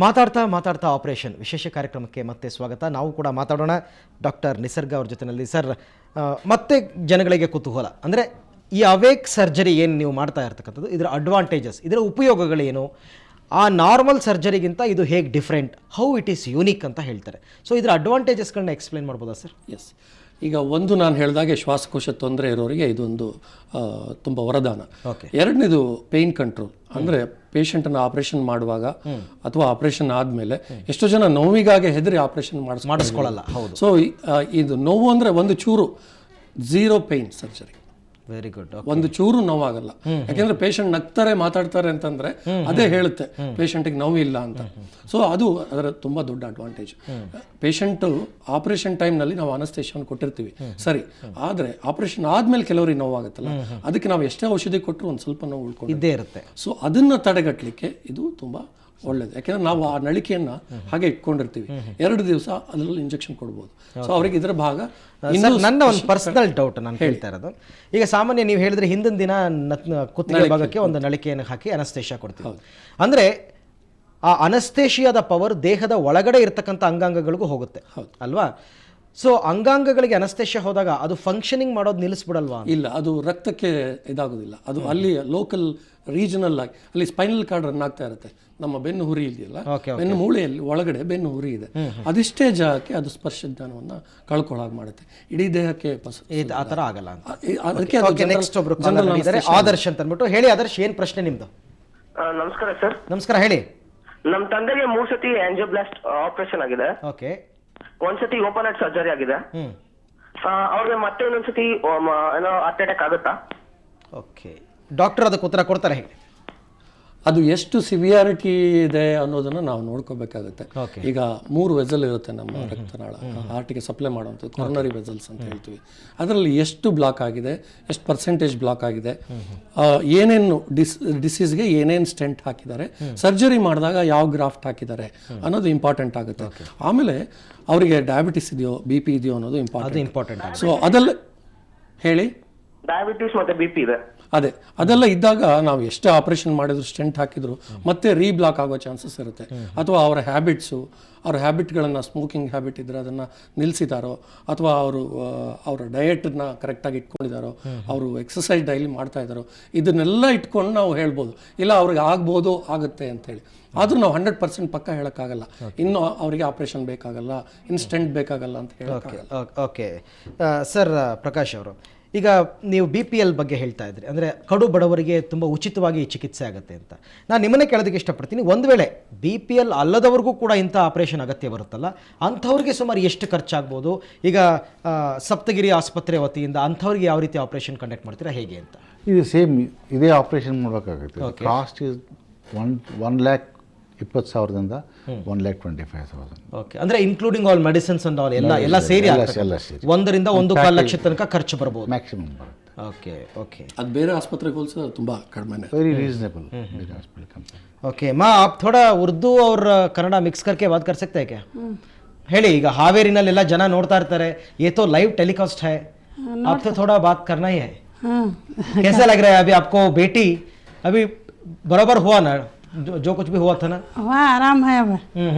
ಮಾತಾಡ್ತಾ ಆಪರೇಷನ್ ವಿಶೇಷ ಕಾರ್ಯಕ್ರಮಕ್ಕೆ ಮತ್ತೆ ಸ್ವಾಗತ. ನಾವು ಕೂಡ ಮಾತಾಡೋಣ ಡಾಕ್ಟರ್ ನಿಸರ್ಗ ಅವ್ರ ಜೊತೆಯಲ್ಲಿ. ಸರ್, ಮತ್ತೆ ಜನಗಳಿಗೆ ಕುತೂಹಲ ಅಂದರೆ ಈ ಅವೇಕ್ ಸರ್ಜರಿ ಏನು ನೀವು ಮಾಡ್ತಾ ಇರ್ತಕ್ಕಂಥದ್ದು, ಇದರ ಅಡ್ವಾಂಟೇಜಸ್, ಇದರ ಉಪಯೋಗಗಳೇನು, ಆ ನಾರ್ಮಲ್ ಸರ್ಜರಿಗಿಂತ ಇದು ಹೇಗೆ different, how it is unique ಅಂತ ಹೇಳ್ತಾರೆ. ಸೊ ಇದರ ಅಡ್ವಾಂಟೇಜಸ್ಗಳನ್ನ ಎಕ್ಸ್ಪ್ಲೇನ್ ಮಾಡ್ಬೋದಾ ಸರ್? ಎಸ್, ಈಗ ಒಂದು ನಾನು ಹೇಳಿದಾಗೆ ಶ್ವಾಸಕೋಶ ತೊಂದರೆ ಇರೋರಿಗೆ ಇದೊಂದು ತುಂಬ ವರದಾನ. ಎರಡನೇದು ಪೇಯ್ನ್ ಕಂಟ್ರೋಲ್. ಅಂದರೆ ಪೇಷಂಟನ್ನು ಆಪರೇಷನ್ ಮಾಡುವಾಗ ಅಥವಾ ಆಪರೇಷನ್ ಆದಮೇಲೆ ಎಷ್ಟೋ ಜನ ನೋವಿಗಾಗಿ ಹೆದರಿ ಆಪರೇಷನ್ ಮಾಡಿಸ್ಕೊಳ್ಳಲ್ಲ. ಸೊ ಇದು ನೋವು ಅಂದರೆ ಒಂದು ಚೂರು zero pain surgery. Very good. ಒಂದು ಚೂರು ನೋವಾಗಲ್ಲ. ಯಾಕೆಂದ್ರೆ ಪೇಷಂಟ್ ನಗ್ತಾರೆ ಮಾತಾಡ್ತಾರೆ ಅಂತಂದ್ರೆ ಅದೇ ಹೇಳುತ್ತೆ ಪೇಷಂಟಿಗೆ ನೋವು ಇಲ್ಲ ಅಂತ. ಸೊ ಅದು ಅದರ ತುಂಬಾ ದೊಡ್ಡ ಅಡ್ವಾಂಟೇಜ್. ಪೇಷಂಟು ಆಪರೇಷನ್ ಟೈಮ್ನಲ್ಲಿ ನಾವು ಅನಸ್ತೇಶನ್ ಕೊಟ್ಟಿರ್ತೀವಿ ಸರಿ, ಆದ್ರೆ ಆಪರೇಷನ್ ಆದ್ಮೇಲೆ ಕೆಲವರಿಗೆ ನೋವಾಗುತ್ತಲ್ಲ, ಅದಕ್ಕೆ ನಾವು ಎಷ್ಟೇ ಔಷಧಿ ಕೊಟ್ಟರು ಒಂದು ಸ್ವಲ್ಪ ನೋವು ಉಳ್ಕೊಂಡಿದ್ದೇ ಇರುತ್ತೆ. ಸೊ ಅದನ್ನ ತಡೆಗಟ್ಟಲಿಕ್ಕೆ ಇದು ತುಂಬಾ ಒಳ್ಳೇದು. ಯಾಕೆಂದ್ರೆ ನಾವು ಆ ನಳಿಕೆಯನ್ನ ಹಾಗೆ ಇಟ್ಕೊಂಡಿರ್ತೀವಿ, 2 ದಿವಸ ಅದರಲ್ಲಿ ಇಂಜೆಕ್ಷನ್ ಕೊಡ್ಬೋದು. ಸೊ ಅವರಿಗೆ ಇದರ ಭಾಗ. ನನ್ನ ಒಂದು ಪರ್ಸನಲ್ ಡೌಟ್ ನಾನು ಹೇಳ್ತಾ ಇರೋದು, ಈಗ ಸಾಮಾನ್ಯ ನೀವು ಹೇಳಿದ್ರೆ ಹಿಂದಿನ ದಿನ ಕುತ್ತಿಗೆ ಭಾಗಕ್ಕೆ ಒಂದು ನಳಿಕೆಯನ್ನು ಹಾಕಿ ಅನಸ್ತೇಶಿಯಾ ಕೊಡ್ತೀವಿ. ಅಂದ್ರೆ ಆ ಅನಸ್ತೇಶಿಯಾದ ಪವರ್ ದೇಹದ ಒಳಗಡೆ ಇರ್ತಕ್ಕಂಥ ಅಂಗಾಂಗಗಳಿಗೂ ಹೋಗುತ್ತೆ ಅಲ್ವಾ? ಸೊ ಅಂಗಾಂಗಗಳಿಗೆ ಅನಸ್ತೇಶಿಯಾ ಹೋದಾಗ ಅದು ಫಂಕ್ಷನಿಂಗ್ ಮಾಡೋದು ನಿಲ್ಲಿಸ್ಬಿಡಲ್ವಾ? ಇಲ್ಲ, ಅದು ರಕ್ತಕ್ಕೆ ಇದಾಗೋದಿಲ್ಲ. ಅದು ಅಲ್ಲಿ ಲೋಕಲ್ ರೀಜನಲ್ ಆಗಿ ಅಲ್ಲಿ ಸ್ಪೈನಲ್ ಕಾರ್ಡ್ ರನ್ ಆಗ್ತಾ ಇರುತ್ತೆ. ನಮ್ಮ ಬೆನ್ನು ಹುರಿ ಇದೆಯಲ್ಲ, ಬೆನ್ನು ಮೂಳೆಯಲ್ಲಿ ಒಳಗಡೆ ಬೆನ್ನು ಹುರಿ ಇದೆ, ಅದಿಷ್ಟೇ ಜಾಗಕ್ಕೆ ಅದು ಸ್ಪರ್ಶ ಜ್ಞಾನವನ್ನ ಕಳ್ಕೊಳ್ಳಾಗ ಮಾಡುತ್ತೆ. ಇಡೀ ದೇಹಕ್ಕೆ ಆ ಥರ ಆಗಲ್ಲ. ಅದಕ್ಕೆ ನೆಕ್ಸ್ಟ್ ಒಬ್ರು ಆದರ್ಶ್ ಅಂತ ಅಂದ್ಬಿಟ್ಟು ಹೇಳಿ. ಆದರ್ಶ್, ಏನ್ ಪ್ರಶ್ನೆ ನಿಮ್ದು? ನಮಸ್ಕಾರ ಸರ್. ನಮಸ್ಕಾರ, ಹೇಳಿ. ನಮ್ಮ ತಂದೆಗೆ 3 ಸತಿ ಆಂಜಿಯೋಪ್ಲಾಸ್ಟ್ ಆಪರೇಷನ್ ಆಗಿದೆ. ಓಕೆ. ಒಂದ್ಸತಿ ಓಪನ್ ಹಾರ್ಟ್ ಸರ್ಜರಿ ಆಗಿದೆ. ಅವ್ರಿಗೆ ಮತ್ತೆ ಇನ್ನೊಂದ್ಸತಿ ಏನೋ ಹಾರ್ಟ್ ಅಟ್ಯಾಕ್ ಆಗುತ್ತಾ? ಓಕೆ, ಡಾಕ್ಟರ್ ಅದಕ್ಕೆ ಉತ್ತರ ಕೊಡ್ತಾರೆ. ಹೇಳಿ. ಅದು ಎಷ್ಟು ಸಿವಿಯಾರಿಟಿ ಇದೆ ಅನ್ನೋದನ್ನು ನಾವು ನೋಡ್ಕೋಬೇಕಾಗುತ್ತೆ. ಈಗ 3 ವೆಸಲ್ ಇರುತ್ತೆ ನಮ್ಮ ರಕ್ತನಾಳ, ಹಾರ್ಟಿಗೆ ಸಪ್ಲೈ ಮಾಡುವಂಥದ್ದು, ಕೊರೋನರಿ ವೆಸಲ್ಸ್ ಅಂತ ಹೇಳ್ತೀವಿ. ಅದರಲ್ಲಿ ಎಷ್ಟು ಬ್ಲಾಕ್ ಆಗಿದೆ, ಎಷ್ಟು ಪರ್ಸೆಂಟೇಜ್ ಬ್ಲಾಕ್ ಆಗಿದೆ, ಏನೇನು ಡಿಸೀಸ್ಗೆ ಏನೇನು ಸ್ಟೆಂಟ್ ಹಾಕಿದ್ದಾರೆ, ಸರ್ಜರಿ ಮಾಡಿದಾಗ ಯಾವ ಗ್ರಾಫ್ಟ್ ಹಾಕಿದ್ದಾರೆ ಅನ್ನೋದು ಇಂಪಾರ್ಟೆಂಟ್ ಆಗುತ್ತೆ. ಆಮೇಲೆ ಅವರಿಗೆ ಡಯಾಬಿಟಿಸ್ ಇದೆಯೋ, BP ಇದೆಯೋ ಅನ್ನೋದು ಇಂಪಾರ್ಟೆಂಟ್. ಸೊ ಅದೆಲ್ಲ ಹೇಳಿ. ಡಯಾಬಿಟಿಸ್ ಮತ್ತೆ BP ಇದೆ. ಅದೇ, ಅದೆಲ್ಲ ಇದ್ದಾಗ ನಾವು ಎಷ್ಟೇ ಆಪರೇಷನ್ ಮಾಡಿದ್ರು, ಸ್ಟೆಂಟ್ ಹಾಕಿದ್ರು ಮತ್ತೆ ರೀಬ್ಲಾಕ್ ಆಗೋ ಚಾನ್ಸಸ್ ಇರುತ್ತೆ. ಅಥವಾ ಅವರ ಹ್ಯಾಬಿಟ್ಸು, ಅವ್ರ ಹ್ಯಾಬಿಟ್ಗಳನ್ನು, ಸ್ಮೋಕಿಂಗ್ ಹ್ಯಾಬಿಟ್ ಇದ್ದರೆ ಅದನ್ನು ನಿಲ್ಲಿಸಿದಾರೋ, ಅಥವಾ ಅವರ ಡಯೆಟನ್ನ ಕರೆಕ್ಟಾಗಿ ಇಟ್ಕೊಂಡಿದ್ದಾರೋ, ಅವರು ಎಕ್ಸಸೈಸ್ ಡೈಲಿ ಮಾಡ್ತಾ ಇದ್ದಾರೋ, ಇದನ್ನೆಲ್ಲ ಇಟ್ಕೊಂಡು ನಾವು ಹೇಳ್ಬೋದು. ಇಲ್ಲ ಅವ್ರಿಗೆ ಆಗ್ಬೋದು, ಆಗುತ್ತೆ ಅಂತೇಳಿ. ಆದರೂ ನಾವು 100% ಪಕ್ಕ ಹೇಳೋಕ್ಕಾಗಲ್ಲ. ಇನ್ನು ಅವರಿಗೆ ಆಪರೇಷನ್ ಬೇಕಾಗಲ್ಲ, ಇನ್ನು ಸ್ಟೆಂಟ್ ಬೇಕಾಗಲ್ಲ ಅಂತ ಹೇಳೋಕ್ಕಾಗಲ್ಲ. ಓಕೆ ಸರ್, ಪ್ರಕಾಶ್ ಅವರು, ಈಗ ನೀವು BPL ಬಗ್ಗೆ ಹೇಳ್ತಾ ಇದ್ರಿ, ಅಂದರೆ ಕಡು ಬಡವರಿಗೆ ತುಂಬ ಉಚಿತವಾಗಿ ಚಿಕಿತ್ಸೆ ಆಗುತ್ತೆ ಅಂತ. ನಾನು ನಿಮ್ಮನ್ನೇ ಕೇಳೋದಕ್ಕೆ ಇಷ್ಟಪಡ್ತೀನಿ, ಒಂದು ವೇಳೆ BPL ಅಲ್ಲದವ್ರಿಗೂ ಕೂಡ ಇಂಥ ಆಪರೇಷನ್ ಅಗತ್ಯ ಬರುತ್ತಲ್ಲ, ಅಂಥವ್ರಿಗೆ ಸುಮಾರು ಎಷ್ಟು ಖರ್ಚಾಗ್ಬೋದು? ಈಗ ಸಪ್ತಗಿರಿ ಆಸ್ಪತ್ರೆ ವತಿಯಿಂದ ಅಂಥವ್ರಿಗೆ ಯಾವ ರೀತಿ ಆಪರೇಷನ್ ಕಂಡಕ್ಟ್ ಮಾಡ್ತೀರಾ, ಹೇಗೆ ಅಂತ? ಇದು ಸೇಮ್ ಇದೇ ಆಪರೇಷನ್ ಮಾಡಬೇಕಾಗುತ್ತೆ. ಕಾಸ್ಟ್ ಇಸ್ 1,20,000ದಿಂದ 1,25,000. ಓಕೆ, ಅಂದರೆ including all medicines and all ಎಲ್ಲ ಸೇರಿ 1ರಿಂದ 1.25 ಲಕ್ಷ ತನಕ ಖರ್ಚು ಬರ್ಬೋದು ಮ್ಯಾಕ್ಸಿಮಮ್ ಬರುತ್ತೆ. ಓಕೆ. ಅದು ಬೇರೆ ಆಸ್ಪತ್ರೆಗೆ ಹೋಲಿಸಿದ್ರೆ ತುಂಬ ಕಡಿಮೆ, ವೆರಿ ರೀಸನೇಬल ಬೇರೆ ಹಾಸ್ಪಿಟಲ್ ಕಂಪೇರ್. ओके माँ, आप थोड़ा उर्दू और कन्नड़ा मिक्स करके बात कर सकते हैं क्या? ಹೇಳಿ. ಈಗ ಹಾವೇರಿನಲ್ಲೆಲ್ಲ ಜನ ನೋಡ್ತಾ ಇರ್ತಾರೆ, ये तो लाइव टेलीकास्ट है, आपसे थोड़ा बात करना ही है. कैसा लग रहा है अभी आपको? बेटी अभी बराबर हुआ ना, जो कुछ भी हुआ था ना? हुआ, आराम है अब.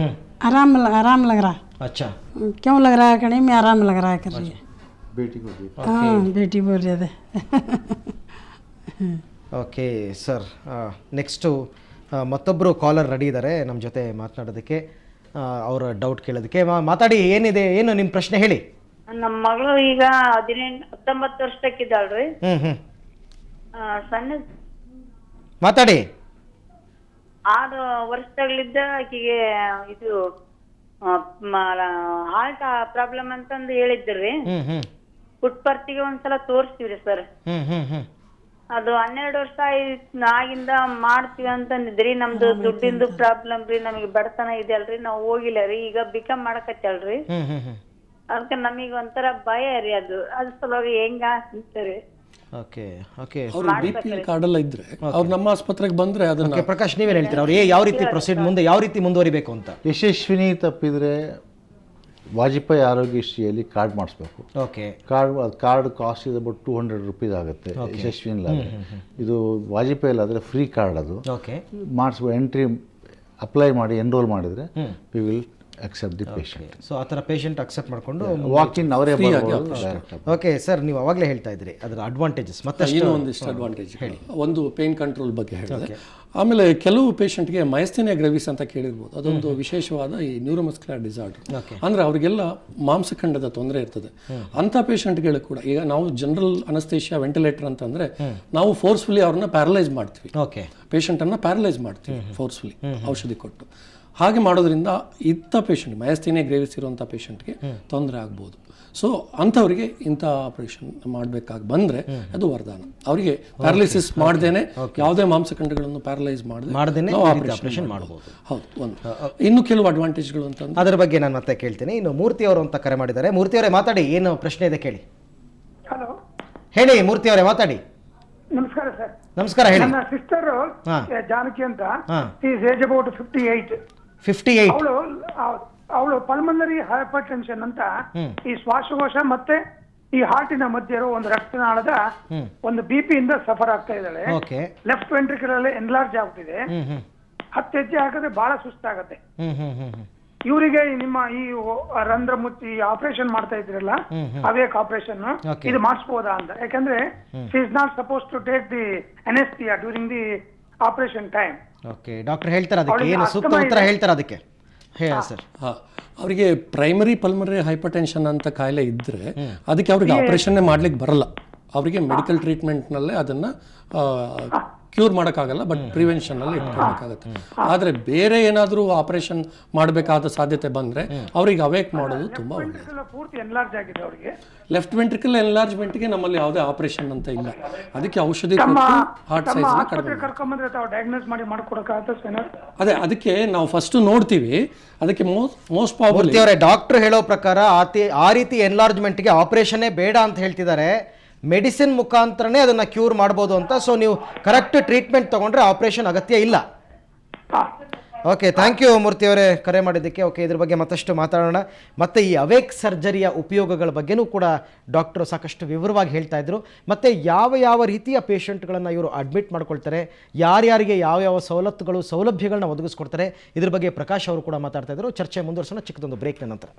आराम लग रहा. अच्छा, क्यों लग रहा है? कहीं में आराम लग रहा है कर रही है. बेटी को हाँ, बेटी बोल रहे थे. ಓಕೆ ಸರ್, ನೆಕ್ಸ್ಟು ಮತ್ತೊಬ್ಬರು ಕಾಲರ್ ರೆಡಿ ಇದ್ದಾರೆ ನಮ್ಮ ಜೊತೆ ಮಾತನಾಡೋದಕ್ಕೆ, ಅವರ ಡೌಟ್ ಕೇಳೋದಕ್ಕೆ. ಮಾತಾಡಿ, ಏನಿದೆ, ಏನು ನಿಮ್ಮ ಪ್ರಶ್ನೆ ಹೇಳಿ. ನಮ್ಮ ಮಗಳು ಈಗ 19 ವರ್ಷಕ್ಕಿದ್ದಾಳ್ರಿ. ಸಣ್ಣ ಮಾತಾಡಿ. 6 ವರ್ಷದಲ್ಲಿದ್ದ ಆಕಿಗೆ ಇದು ಹಾರ್ಟ್ ಪ್ರಾಬ್ಲಮ್ ಅಂತಂದು ಹೇಳಿದ್ರಿ. ಪುಟ್ಪರ್ತಿಗೆ ಒಂದ್ಸಲ ತೋರಿಸ್ತೀವ್ರಿ ಸರ್. ಅದು 12 ವರ್ಷ ಆಗಿಂದ ಮಾಡ್ತೀವಿ ಅಂತಂದಿದ್ರಿ. ನಮ್ದು ದುಡ್ಡಿಂದು ಪ್ರಾಬ್ಲಮ್ ರೀ, ನಮಗೆ ಬಡತನ ಇದೆ ಅಲ್ರಿ, ನಾವು ಹೋಗಿಲ್ಲ ರೀ. ಈಗ ಬಿಕಮ್ ಮಾಡಕತ್ತಲ್ರಿ, ಅದಕ್ಕೆ ನಮಗೆ ಒಂಥರ ಭಯ ರೀ. ಅದು ಸಲುವಾಗಿ ಹೆಂಗ ಅಂತಾರೆ. ಓಕೆ, ಅವರು BPL ಕಾರ್ಡ್ ಎಲ್ಲ ಇದ್ರೆ ಅವ್ರು ನಮ್ಮ ಆಸ್ಪತ್ರೆಗೆ ಬಂದ್ರೆ ಅದನ್ನ. ಪ್ರಕಾಶ್, ನೀವೇನು ಹೇಳ್ತೀರಾ? ಅವ್ರು ಯಾವ ರೀತಿ ಪ್ರೊಸೀಡ್, ಮುಂದೆ ಯಾವ ರೀತಿ ಮುಂದುವರಿಬೇಕು ಅಂತ? ಯಶಸ್ವಿನಿ ತಪ್ಪಿದ್ರೆ ವಾಜಪೇಯಿ ಆರೋಗ್ಯಶ್ರೀಯಲ್ಲಿ ಕಾರ್ಡ್ ಮಾಡಿಸ್ಬೇಕು. ಓಕೆ, ಕಾರ್ಡ್ ಕಾಸ್ಟ್ ಇದೆ ಅಬೌಟ್ 200 ರೂಪೀಸ್ ಆಗುತ್ತೆ ಯಶಸ್ವಿನಿಲಾದರೆ. ಇದು ವಾಜಪೇಯಿಲಾದರೆ ಫ್ರೀ ಕಾರ್ಡ್, ಅದು ಓಕೆ ಮಾಡಿಸ್ಬೋದು. ಎಂಟ್ರಿ ಅಪ್ಲೈ ಮಾಡಿ ಎನ್ರೋಲ್ ಮಾಡಿದರೆ we will accept the patient. So ಆ ಥರ ಪೇಷಂಟ್ ಅಕ್ಸೆಪ್ಟ್ ಮಾಡಿಕೊಂಡು ವಾಕಿನ್ ಅವರೇ ಡೈರೆಕ್ಟ್. ಓಕೆ ಸರ್, ನೀವು ಅವಾಗಲೇ ಹೇಳ್ತಾ ಇದ್ರಿ ಅದರ ಅಡ್ವಾಂಟೇಜಸ್ ಮತ್ತೆ ಇನ್ನೂ ಒಂದಿಷ್ಟು ಅಡ್ವಾಂಟೇಜ್ ಒಂದು ಪೇನ್ ಕಂಟ್ರೋಲ್ ಬಗ್ಗೆ ಹೇಳಿದೆ. ಆಮೇಲೆ ಕೆಲವು ಪೇಷಂಟ್ಗೆ ಮಯಸ್ಥೇನಿಯಾ ಗ್ರೆವಿಸ್ ಅಂತ ಕೇಳಿರ್ಬೋದು. ಅದೊಂದು ವಿಶೇಷವಾದ ಈ ನ್ಯೂರೋಮಸ್ಕ್ಯುಲರ್ ಡಿಸಾರ್ಡರ್. ಅಂದರೆ ಅವರಿಗೆಲ್ಲ ಮಾಂಸಖಂಡದ ತೊಂದರೆ ಇರ್ತದೆ. ಅಂಥ ಪೇಷಂಟ್ಗಳು ಕೂಡ ಈಗ ನಾವು ಜನರಲ್ ಅನಸ್ತೇಷಿಯಾ ವೆಂಟಿಲೇಟರ್ ಅಂತಂದರೆ ನಾವು ಫೋರ್ಸ್ಫುಲಿ ಅವ್ರನ್ನ ಪ್ಯಾರಲೈಸ್ ಮಾಡ್ತೀವಿ. ಓಕೆ, ಪೇಷಂಟನ್ನು ಪ್ಯಾರಲೈಸ್ ಮಾಡ್ತೀವಿ ಫೋರ್ಸ್ಫುಲಿ ಔಷಧಿ ಕೊಟ್ಟು. ಹಾಗೆ ಮಾಡೋದ್ರಿಂದ ಇಂಥ ಪೇಷಂಟ್ ಮಯಸ್ಥೇನಿಯಾ ಗ್ರೇವಿಸ್ ಇರುವಂಥ ಪೇಷಂಟ್ಗೆ ತೊಂದರೆ ಆಗ್ಬೋದು. ಸೊ ಅಂಥವರಿಗೆ ಇಂಥ ಆಪರೇಷನ್ ಮಾಡಬೇಕಾಗಿ ಬಂದರೆ ಅದು ವರದಾನ. ಅವರಿಗೆ ಪ್ಯಾರಲಿಸಿಸ್ ಮಾಡ್ದೇನೆ ಯಾವುದೇ ಮಾಂಸಖಂಡಗಳನ್ನು ಪ್ಯಾರಲೈಸ್ ಮಾಡದೇನೆ ಆಪರೇಷನ್ ಮಾಡ್ಬೋದು. ಹೌದು, ಒಂದು ಇನ್ನು ಕೆಲವು ಅಡ್ವಾಂಟೇಜ್ಗಳು ಅಂತಂದ್ರೆ ಅದರ ಬಗ್ಗೆ ನಾನು ಮತ್ತೆ ಕೇಳ್ತೀನಿ. ಇನ್ನು ಮೂರ್ತಿ ಅವರು ಅಂತ ಕರೆ ಮಾಡಿದ್ದಾರೆ. ಮೂರ್ತಿ ಅವರೇ ಮಾತಾಡಿ, ಏನು ಪ್ರಶ್ನೆ ಇದೆ ಕೇಳಿ. ಹಲೋ, ಹೇಳಿ ಮೂರ್ತಿ ಅವರೇ, ಮಾತಾಡಿ. ನಮಸ್ಕಾರ ಸರ್. ನಮಸ್ಕಾರ, ಹೇಳಿ. ನನ್ನ ಸಿಸ್ಟರ್ ಜಾನಕಿ ಅಂತ, ಈಸ್ ಏಜ್ ಅಬೌಟ್ 58. 58. ಅವಳು ಪಲ್ಮನರಿ ಹೈಪರ್ ಟೆನ್ಷನ್ ಅಂತ ಈ ಶ್ವಾಸಕೋಶ ಮತ್ತೆ ಈ ಹಾರ್ಟಿನ ಮಧ್ಯೆ ಇರೋ ಒಂದು ರಕ್ತನಾಳದ ಒಂದು BP ಇಂದ ಸಫರ್ ಆಗ್ತಾ ಇದ್ದಾಳೆ. ಲೆಫ್ಟ್ ವೆಂಟ್ರಿಕಲ್ ಅಲ್ಲಿ ಎನ್ಲಾರ್ಜ್ ಆಗ್ತಿದೆ. 10 ಹೆಜ್ಜೆ ಹಾಕಿದ್ರೆ ಬಹಳ ಸುಸ್ತಾಗತ್ತೆ. ಇವರಿಗೆ ನಿಮ್ಮ ಈ ರಂಧ್ರ ಮುಚ್ಚಿ ಆಪರೇಷನ್ ಮಾಡ್ತಾ ಇದ್ರಲ್ಲ, ಅವೇಕ್ ಆಪರೇಷನ್, ಇದು ಮಾಡಿಸಬಹುದಾ ಅಂತ. ಯಾಕಂದ್ರೆ she is not suppose to take the anaesthesia during the operation time. Okay, doctor ಹೇಳ್ತಾರೆ ಅದಕ್ಕೆ ಏನು ಸೂಕ್ತ ಉತ್ತರ ಹೇಳ್ತಾರೆ ಅದಕ್ಕೆ. ಹೇಳಿ ಸರ್. ಅವರಿಗೆ ಪ್ರೈಮರಿ ಪಲ್ಮನರಿ ಹೈಪರ್ ಟೆನ್ಷನ್ ಅಂತ ಕಾಯಿಲೆ ಇದ್ದರೆ ಅದಕ್ಕೆ ಅವ್ರಿಗೆ ಆಪರೇಷನ್ನೇ ಮಾಡ್ಲಿಕ್ಕೆ ಬರಲ್ಲ. ಅವರಿಗೆ ಮೆಡಿಕಲ್ ಟ್ರೀಟ್ಮೆಂಟ್ನಲ್ಲೇ ಅದನ್ನು ಕ್ಯೂರ್ ಮಾಡೋಕ್ಕಾಗಲ್ಲ, ಬಟ್ ಪ್ರಿವೆನ್ಷನಲ್ಲಿ ಇಟ್ಕೊಳ್ಬೇಕಾಗತ್ತೆ. ಆದರೆ ಬೇರೆ ಏನಾದರೂ ಆಪರೇಷನ್ ಮಾಡಬೇಕಾದ ಸಾಧ್ಯತೆ ಬಂದರೆ ಅವ್ರಿಗೆ ಅವೇಕ್ ಮಾಡೋದು ತುಂಬ ಒಳ್ಳೆಯದು. ಪೂರ್ತಿ ಎನ್ಲಾರ್ಜ್ ಆಗಿದೆ ಅವರಿಗೆ. ಲೆಫ್ಟ್ ವೆಂಟ್ರಿಕಲ್ ಎನ್ಲಾರ್ಜ್ಮೆಂಟ್ಗೆ ನಮ್ಮಲ್ಲಿ ಯಾವುದೇ ಆಪರೇಷನ್ ಅಂತ ಇಲ್ಲ. ಅದಕ್ಕೆ ಔಷಧಿ ಕೊಟ್ಟು ಹಾರ್ಟ್ ಸೈಜ್ ಕಡಿಮೆ ಕರ್ಕೊಂಡ್ಬಂದ್ರೆ ತಾವು ಡಯಾಗ್ನೋಸ್ ಮಾಡಿ ಮಾಡ್ಕೊಡಕ್ಕಾಗತ್ತೆ. ಅದೇ ಅದಕ್ಕೆ ನಾವು ಫಸ್ಟ್ ನೋಡ್ತೀವಿ. ಅದಕ್ಕೆ ಮೋಸ್ಟ್ ಪ್ರಾಬಬ್ಲಿ ಅವರೇ ಡಾಕ್ಟರ್ ಹೇಳೋ ಪ್ರಕಾರ ಆ ರೀತಿ ಎನ್ಲಾರ್ಜ್ಮೆಂಟ್ಗೆ ಆಪರೇಷನ್ನೇ ಬೇಡ ಅಂತ ಹೇಳ್ತಿದ್ದಾರೆ. ಮೆಡಿಸಿನ್ ಮುಖಾಂತರನೇ ಅದನ್ನು ಕ್ಯೂರ್ ಮಾಡ್ಬೋದು ಅಂತ. ಸೊ ನೀವು ಕರೆಕ್ಟ್ ಟ್ರೀಟ್ಮೆಂಟ್ ತೊಗೊಂಡ್ರೆ ಆಪರೇಷನ್ ಅಗತ್ಯ ಇಲ್ಲ. ಓಕೆ, ಥ್ಯಾಂಕ್ ಯು ಮೂರ್ತಿ ಅವರೇ ಕರೆ ಮಾಡಿದ್ದಕ್ಕೆ. ಓಕೆ, ಇದ್ರ ಬಗ್ಗೆ ಮತ್ತಷ್ಟು ಮಾತಾಡೋಣ. ಮತ್ತು ಈ ಅವೇಕ್ ಸರ್ಜರಿಯ ಉಪಯೋಗಗಳ ಬಗ್ಗೆನೂ ಕೂಡ ಡಾಕ್ಟರು ಸಾಕಷ್ಟು ವಿವರವಾಗಿ ಹೇಳ್ತಾ ಇದ್ರು. ಮತ್ತು ಯಾವ ರೀತಿಯ ಪೇಷಂಟ್ಗಳನ್ನು ಇವರು ಅಡ್ಮಿಟ್ ಮಾಡ್ಕೊಳ್ತಾರೆ, ಯಾರ್ಯಾರಿಗೆ ಯಾವ ಸವಲತ್ತುಗಳು ಸೌಲಭ್ಯಗಳನ್ನ ಒದಗಿಸ್ಕೊಡ್ತಾರೆ, ಇದ್ರ ಬಗ್ಗೆ ಪ್ರಕಾಶ್ ಅವರು ಕೂಡ ಮಾತಾಡ್ತಾ ಇದ್ರು. ಚರ್ಚೆ ಮುಂದುವರಿಸೋಣ ಚಿಕ್ಕದೊಂದು ಬ್ರೇಕ್ನ ನಂತರ.